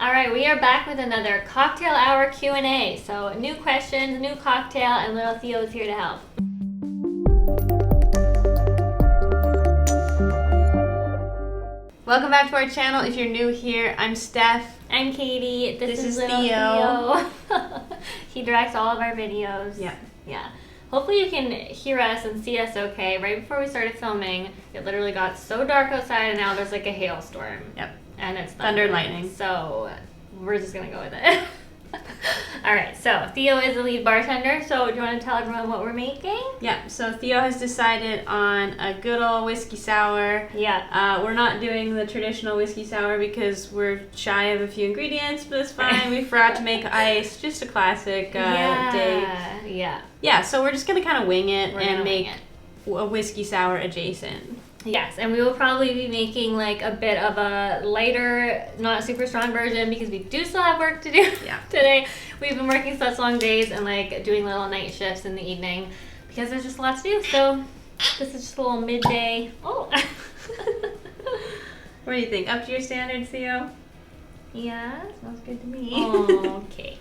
All right, we are back with another cocktail hour Q&A. So new questions, new cocktail, and little Theo is here to help. Welcome back to our channel. If you're new here, I'm Steph. I'm Katie. This is little Theo. He directs all of our videos. Yeah. Hopefully you can hear us and see us okay. Right before we started filming, it literally got so dark outside and now there's like a hailstorm. Yep. And it's thunder and lightning. So we're just gonna go with it. All right, so Theo is the lead bartender, so do you want to tell everyone what we're making? Yeah, so Theo has decided on a good old whiskey sour. Yeah. We're not doing the traditional whiskey sour because we're shy of a few ingredients, but it's fine. We forgot to make ice, just a classic day. Yeah, so we're just going to kind of wing it and make a whiskey sour adjacent. Yes, and we will probably be making like a bit of a lighter, not super strong version because we do still have work to do today. We've been working such long days and like doing little night shifts in the evening because there's just a lot to do. So this is just a little midday. Oh. What do you think? Up to your standards, Theo? Yeah, smells good to me. Okay.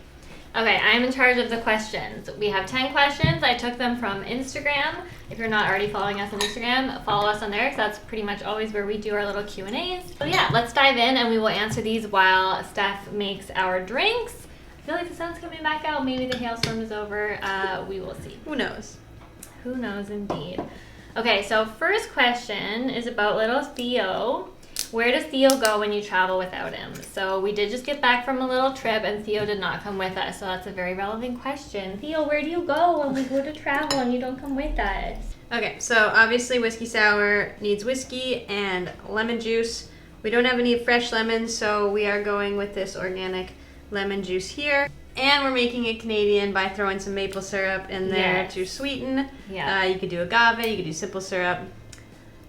Okay, I'm in charge of the questions. We have 10 questions. I took them from Instagram. If you're not already following us on Instagram, follow us on there because that's pretty much always where we do our little Q&As. So yeah, let's dive in and we will answer these while Steph makes our drinks. I feel like the sun's coming back out. Maybe the hailstorm is over. We will see. Who knows? Who knows indeed. Okay, so first question is about little Theo. Where does Theo go when you travel without him? So we did just get back from a little trip and Theo did not come with us. So that's a very relevant question. Theo, where do you go when we go to travel and you don't come with us? Okay, so obviously whiskey sour needs whiskey and lemon juice. We don't have any fresh lemons, so we are going with this organic lemon juice here. And we're making it Canadian by throwing some maple syrup in there to sweeten. Yeah. You could do agave, you could do simple syrup.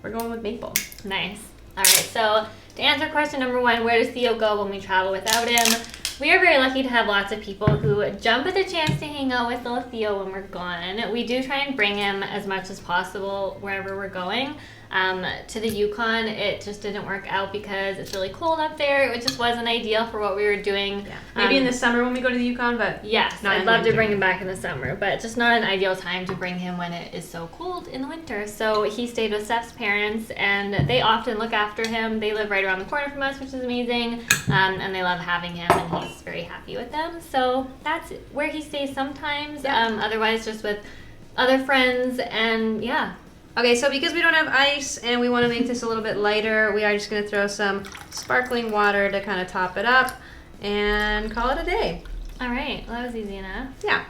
We're going with maple. Nice. All right, so to answer question number 1, where does Theo go when we travel without him? We are very lucky to have lots of people who jump at the chance to hang out with little Theo when we're gone. We do try and bring him as much as possible wherever we're going. To the Yukon, it just didn't work out because it's really cold up there. It just wasn't ideal for what we were doing. Yeah. Maybe in the summer when we go to the Yukon, but yes, I'd love to bring him back in the summer, but just not an ideal time to bring him when it is so cold in the winter. So he stayed with Steph's parents, and they often look after him. They live right around the corner from us, which is amazing, and they love having him, and he's very happy with them. So that's where he stays sometimes. Otherwise, just with other friends, and yeah. Okay, so because we don't have ice and we want to make this a little bit lighter, we are just going to throw some sparkling water to kind of top it up and call it a day. All right, well, that was easy enough. Yeah.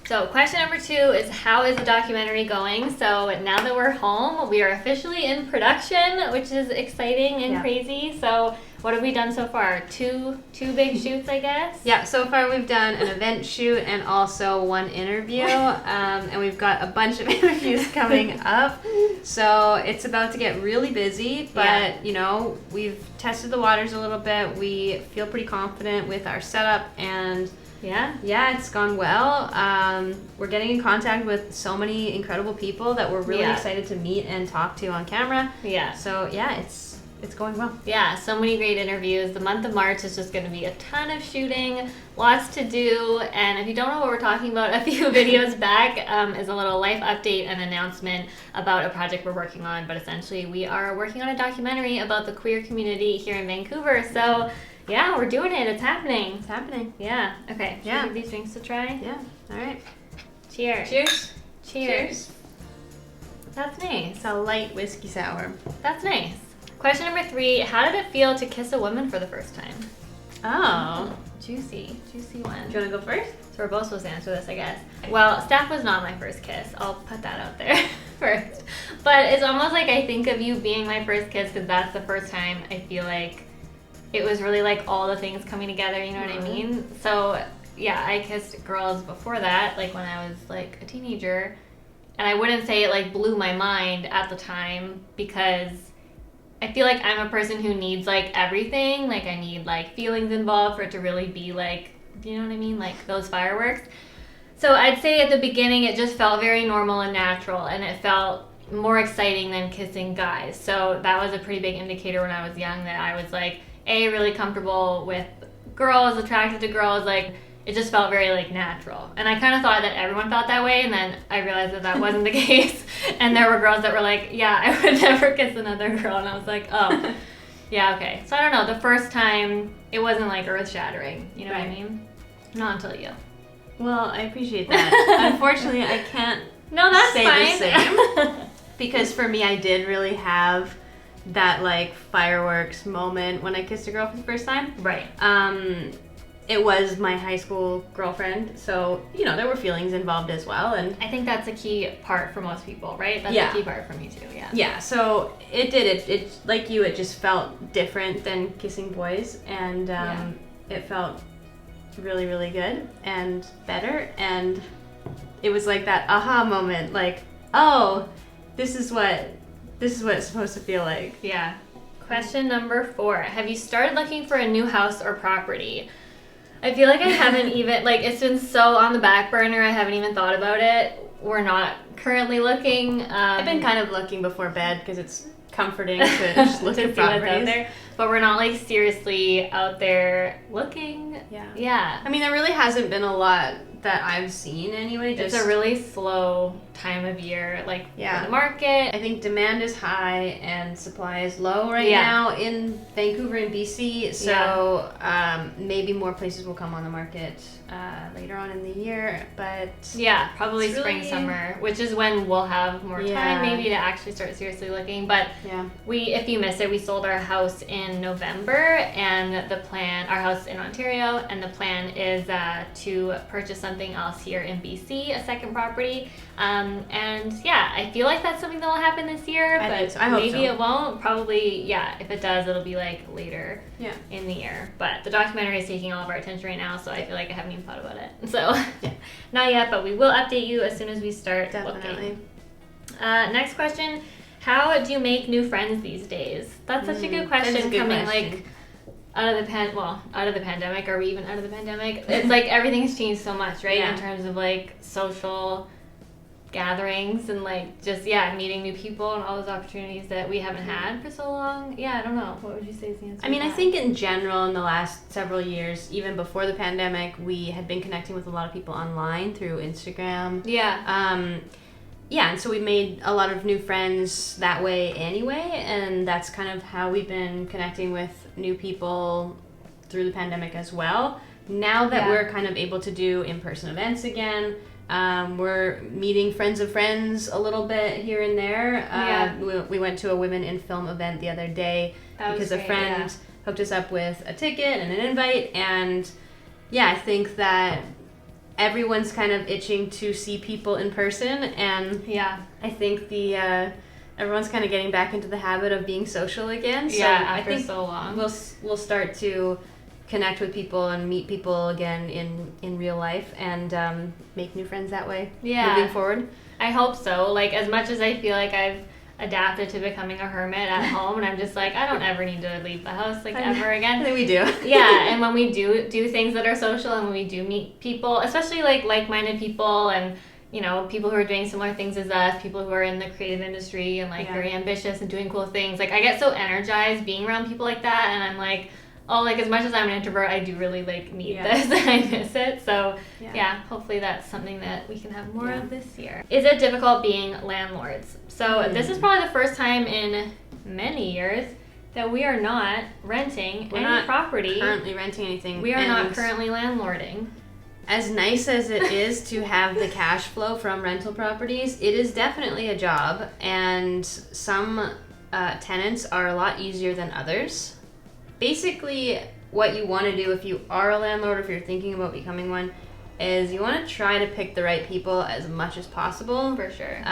So question number 2 is, how is the documentary going? So now that we're home, we are officially in production, which is exciting and crazy. So what have we done so far? Two big shoots, I guess? Yeah, so far we've done an event shoot and also one interview, and we've got a bunch of interviews coming up. So it's about to get really busy, but you know, we've tested the waters a little bit. We feel pretty confident with our setup, and yeah, it's gone well. We're getting in contact with so many incredible people that we're really excited to meet and talk to on camera. Yeah. So yeah, it's going well. Yeah, so many great interviews. The month of March is just going to be a ton of shooting, lots to do, and if you don't know what we're talking about, a few videos back is a little life update and announcement about a project we're working on, but essentially we are working on a documentary about the queer community here in Vancouver. So yeah, we're doing it. It's happening. It's happening. Yeah. Okay. Should we give these drinks a try? Yeah. All right. Cheers. Cheers. Cheers. That's nice. It's a light whiskey sour. That's nice. Question number 3, how did it feel to kiss a woman for the first time? Oh. Juicy one. Do you want to go first? So we're both supposed to answer this, I guess. Well, Steph was not my first kiss. I'll put that out there first. But it's almost like I think of you being my first kiss because that's the first time I feel like it was really like all the things coming together, you know what I mean? So yeah, I kissed girls before that, like when I was like a teenager. And I wouldn't say it like blew my mind at the time because I feel like I'm a person who needs like everything. Like I need like feelings involved for it to really be like, you know what I mean? Like those fireworks. So I'd say at the beginning it just felt very normal and natural, and it felt more exciting than kissing guys. So that was a pretty big indicator when I was young that I was like, A, really comfortable with girls, attracted to girls, like it just felt very like natural. And I kind of thought that everyone felt that way, and then I realized that that wasn't the case. And there were girls that were like, yeah, I would never kiss another girl. And I was like, oh, yeah, okay. So I don't know, the first time it wasn't like earth shattering, you know what I mean? Not until you. Well, I appreciate that. Unfortunately, I can't say fine. the same. Because for me, I did really have that like fireworks moment when I kissed a girl for the first time. Right. It was my high school girlfriend, so there were feelings involved as well, and I think that's a key part for most people, right? That's a key part for me too. Yeah. Yeah. So it like you, it just felt different than kissing boys, and it felt really, really good and better, and it was like that aha moment, like, oh, this is what it's supposed to feel like. Yeah. Question number 4: have you started looking for a new house or property? I feel like I haven't even, like, it's been so on the back burner, I haven't even thought about it. We're not currently looking. I've been kind of looking before bed because it's comforting to just look at properties. Out there, but we're not, like, seriously out there looking. Yeah. I mean, there really hasn't been a lot that I've seen anyway. It's a really slow time of year, like, for the market. I think demand is high and supply is low right now in Vancouver and BC, so maybe more places will come on the market later on in the year, but probably spring, summer, which is when we'll have more time maybe to actually start seriously looking. But if you missed it, we sold our house in November, and our house in Ontario, and the plan is to purchase something else here in BC, a second property. I feel like that's something that will happen this year, but I hope maybe it won't. Probably, if it does, it'll be like later in the year. But the documentary is taking all of our attention right now, so I feel like I haven't even thought about it. So not yet, but we will update you as soon as we start looking. Next question: how do you make new friends these days? That's such a good question, like out of the pandemic. Are we even out of the pandemic? It's like everything's changed so much, right? In terms of like social gatherings and like just meeting new people and all those opportunities that we haven't had for so long. I don't know, what would you say is the answer? I mean, I think in general in the last several years, even before the pandemic, we had been connecting with a lot of people online through Instagram. And so we made a lot of new friends that way anyway, and that's kind of how we've been connecting with new people through the pandemic as well. Now that we're kind of able to do in-person events again, we're meeting friends of friends a little bit here and there. We went to a women in film event the other day because a friend hooked us up with a ticket and an invite, and I think that everyone's kind of itching to see people in person, and I think everyone's kind of getting back into the habit of being social again. So after I think so long, we'll start to connect with people and meet people again in real life, and make new friends that way moving forward. I hope so. Like, as much as I feel like I've adapted to becoming a hermit at home, and I'm just like, I don't ever need to leave the house ever again. I think we do. And when we do things that are social, and when we do meet people, especially like-minded people, and people who are doing similar things as us, people who are in the creative industry and very ambitious and doing cool things, like I get so energized being around people like that, and I'm like, oh, like as much as I'm an introvert, I do really need this, and I miss it. So hopefully that's something that we can have more of this year. Is it difficult being landlords? So this is probably the first time in many years that we are not renting any property. Currently renting anything. We are not currently landlording. As nice as it is to have the cash flow from rental properties, it is definitely a job, and some tenants are a lot easier than others. Basically, what you want to do if you are a landlord, or if you're thinking about becoming one, is you want to try to pick the right people as much as possible. For sure.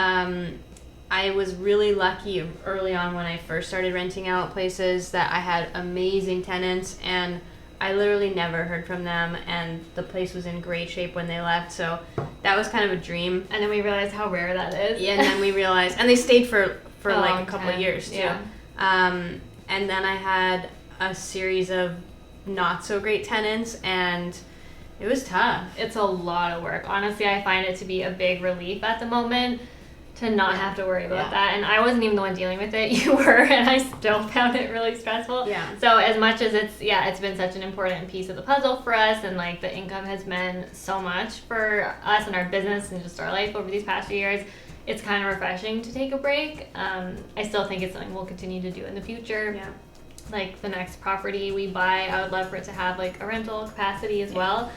I was really lucky early on when I first started renting out places that I had amazing tenants, and I literally never heard from them, and the place was in great shape when they left, so that was kind of a dream. And then we realized how rare that is. And then we realized, and they stayed for like a couple of years too. And then I had a series of not so great tenants, and it was tough. It's a lot of work. Honestly, I find it to be a big relief at the moment to not have to worry about Yeah. that. And I wasn't even the one dealing with it. You were, and I still found it really stressful. Yeah. So as much as it's been such an important piece of the puzzle for us, and like the income has meant so much for us and our business and just our life over these past few years, it's kind of refreshing to take a break. I still think it's something we'll continue to do in the future. Yeah. Like the next property we buy, I would love for it to have like a rental capacity as well.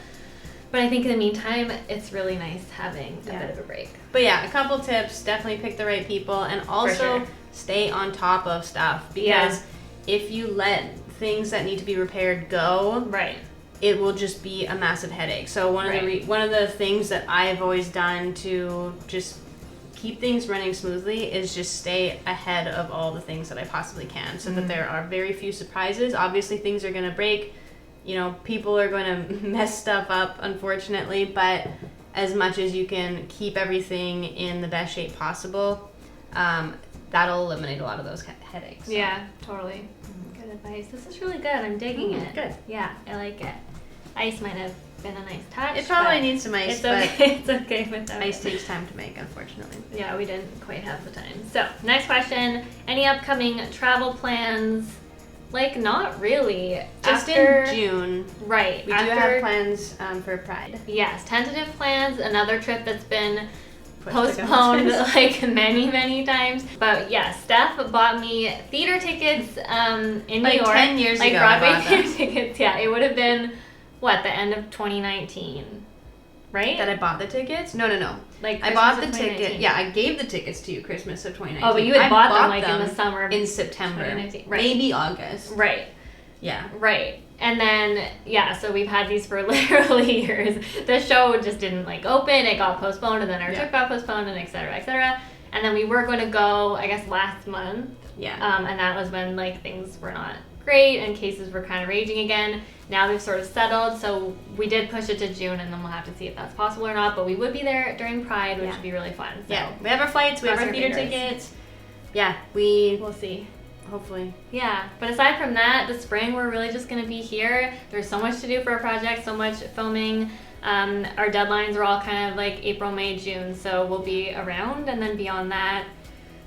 But I think in the meantime, it's really nice having a bit of a break. But yeah, a couple tips, definitely pick the right people, and also stay on top of stuff, because if you let things that need to be repaired go, it will just be a massive headache. So one of the things that I've always done to just keep things running smoothly is just stay ahead of all the things that I possibly can, so that there are very few surprises. Obviously, things are going to break. You know, people are going to mess stuff up, unfortunately, but as much as you can keep everything in the best shape possible, that'll eliminate a lot of those headaches. So. Yeah, totally. Good advice. This is really good. I'm digging it. Good. Yeah, I like it. Ice might have been a nice touch. It probably needs some ice, it's okay. It's okay without ice takes time to make, unfortunately. Yeah, we didn't quite have the time. So, next question. Any upcoming travel plans? Like, not really. Just in June. Right. We do have plans for Pride. Yes, tentative plans. Another trip that's been postponed like many times. But yeah, Steph bought me theater tickets in New York. 10 years like ago. Broadway theater tickets. Yeah, it would have been, the end of 2019. Right? That I bought the tickets? No. Like I bought the ticket. Yeah, I gave the tickets to you Christmas of 2019. Oh, but you had bought them like in the summer of in September. 2019. Right. Maybe August. Right. Yeah. Right. And then, so we've had these for literally years. The show just didn't open. It got postponed, and then our trip got postponed, and et cetera, et cetera. And then we were going to go, I guess, last month. Yeah. And that was when things were not great and cases were kind of raging again. Now they've sort of settled, so we did push it to June, and then we'll have to see if that's possible or not. But we would be there during Pride, which would be really fun. So. Yeah, we have our flights, we have our theater tickets. Yeah, we'll see. Hopefully. Yeah, but aside from that, the spring we're really just going to be here. There's so much to do for our project, so much filming. Our deadlines are all kind of April, May, June, so we'll be around. And then beyond that,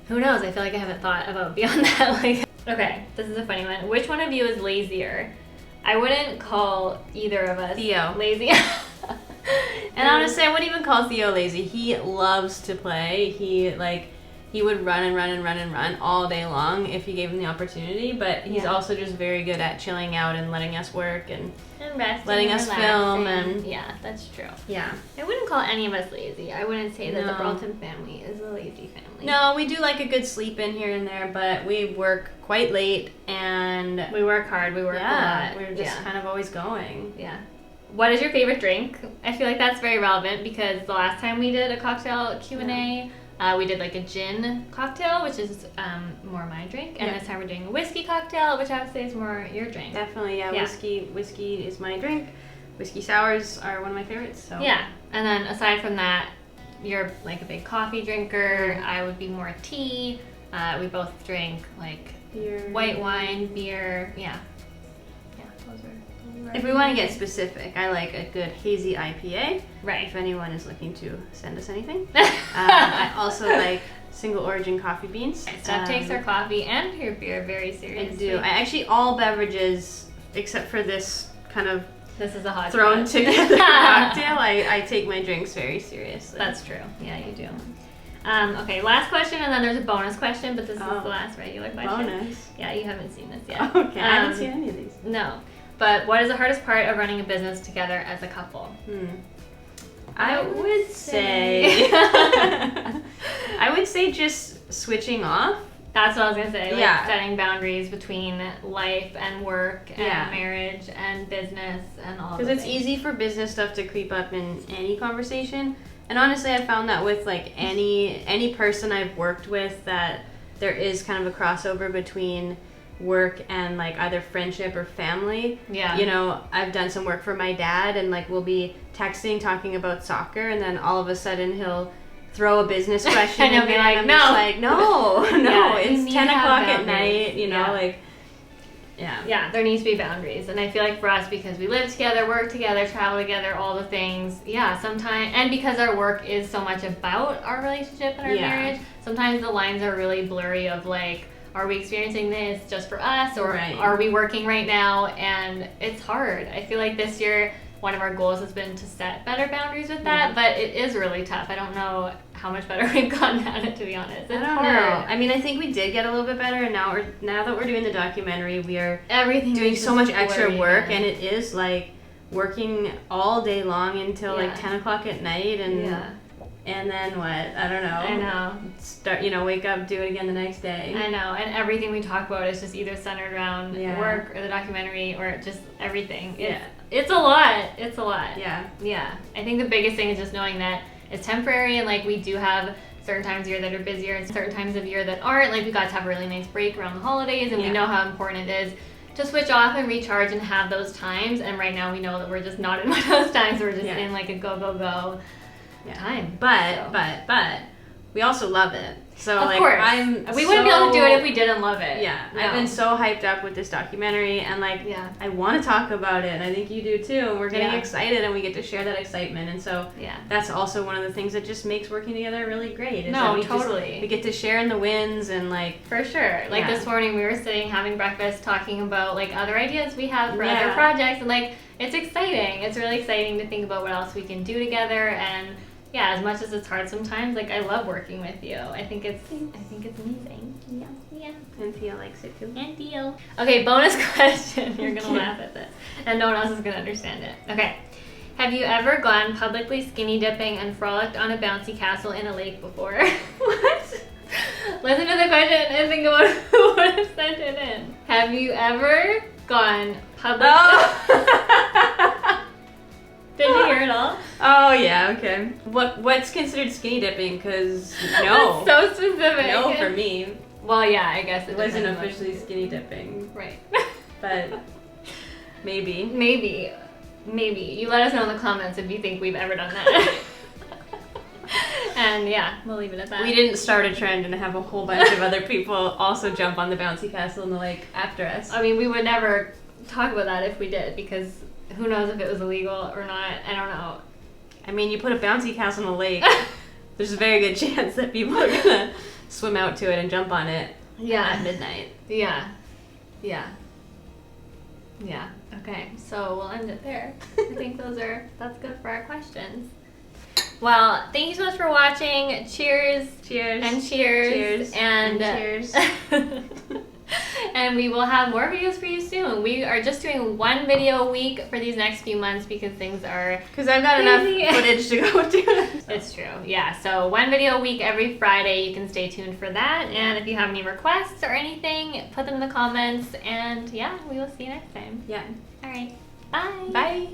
who knows? I feel like I haven't thought about beyond that. Okay, this is a funny one. Which one of you is lazier? I wouldn't call either of us Theo lazy. And honestly, I wouldn't even call Theo lazy. He loves to play. He would run and run all day long if you gave him the opportunity, but he's also just very good at chilling out and letting us work and resting, letting us film. And yeah, that's true. Yeah, I wouldn't call any of us lazy. I wouldn't say that the Broughton family is a lazy family. No, we do like a good sleep in here and there, but we work quite late and we work hard. We work a lot. We're just kind of always going. Yeah. What is your favorite drink? I feel like that's very relevant because the last time we did a cocktail Q&A, we did a gin cocktail, which is more my drink, and this time we're doing a whiskey cocktail, which I would say is more your drink. Definitely, yeah. Whiskey is my drink. Whiskey sours are one of my favorites. So yeah, and then aside from that, you're a big coffee drinker. I would be more tea. We both drink beer, white wine, beer. Yeah. Those are if we want to get specific, I like a good hazy IPA. Right. If anyone is looking to send us anything. I also like single origin coffee beans. Steph takes her coffee and her beer very seriously. I do. I actually, all beverages, except for this kind of this is a hot thrown together cocktail, I take my drinks very seriously. That's true. Yeah, you do. Okay, last question, and then there's a bonus question, but this is the last regular question. Bonus? Yeah, you haven't seen this yet. Okay, I haven't seen any of these. No. But what is the hardest part of running a business together as a couple? I would say I would say just switching off. That's what I was gonna say. Setting boundaries between life and work and marriage and business and all. Because it's easy for business stuff to creep up in any conversation. And honestly, I found that with any person I've worked with, that there is kind of a crossover between work and either friendship or family. Yeah. I've done some work for my dad, and we'll be texting, talking about soccer, and then all of a sudden he'll throw a business question and he'll be like, no. No, it's 10 o'clock at night, Yeah, there needs to be boundaries. And I feel like for us, because we live together, work together, travel together, all the things, sometimes, and because our work is so much about our relationship and our marriage, sometimes the lines are really blurry of like, are we experiencing this just for us, or are we working right now? And it's hard. I feel like this year, one of our goals has been to set better boundaries with that, but it is really tough. I don't know how much better we've gotten at it, to be honest. It's hard. I mean, I think we did get a little bit better, and now that we're doing the documentary, we are doing so much extra work, and it is like working all day long until like 10 o'clock at night, and then what? I don't know. I know. Start, wake up, do it again the next day. I know, and everything we talk about is just either centered around work or the documentary or just everything. It's a lot. It's a lot. Yeah. Yeah. I think the biggest thing is just knowing that it's temporary, and like we do have certain times of year that are busier and certain times of year that aren't. Like we got to have a really nice break around the holidays, and we know how important it is to switch off and recharge and have those times. And right now we know that we're just not in one of those times. We're just in like a go time. But we also love it. So of like course. We wouldn't be able to do it if we didn't love it. Yeah. No. I've been so hyped up with this documentary, and like I want to talk about it, and I think you do too. And we're getting excited, and we get to share that excitement. And so that's also one of the things that just makes working together really great. We get to share in the wins, and like for sure. Like this morning we were sitting having breakfast talking about like other ideas we have for other projects, and like it's exciting. It's really exciting to think about what else we can do together. And as much as it's hard sometimes, like I love working with you. I think it's amazing. Yeah. And Theo likes it too. And Theo. Okay, bonus question. You're gonna laugh at this, and no one else is gonna understand it. Okay. Have you ever gone publicly skinny dipping and frolicked on a bouncy castle in a lake before? What? Listen to the question and think about who would have sent it in. Have you ever gone publicly? Did you hear it all? Oh yeah, okay. What's considered skinny dipping? Because no. So specific. No for me. Well, yeah, I guess it wasn't officially skinny dipping. Right. But maybe. Maybe. You let us know in the comments if you think we've ever done that. And we'll leave it at that. We didn't start a trend and have a whole bunch of other people also jump on the bouncy castle in the lake after us. I mean, we would never talk about that if we did, because who knows if it was illegal or not. I don't know. I mean, you put a bouncy castle in a lake, there's a very good chance that people are gonna swim out to it and jump on it at midnight. Yeah. Okay, so we'll end it there. I think that's good for our questions. Well, thank you so much for watching. Cheers. And cheers. And cheers. And we will have more videos for you soon. We are just doing one video a week for these next few months because things are I've got enough footage to go to. It's true. Yeah, so one video a week every Friday. You can stay tuned for that. And if you have any requests or anything, put them in the comments. And we will see you next time. Yeah. All right. Bye. Bye.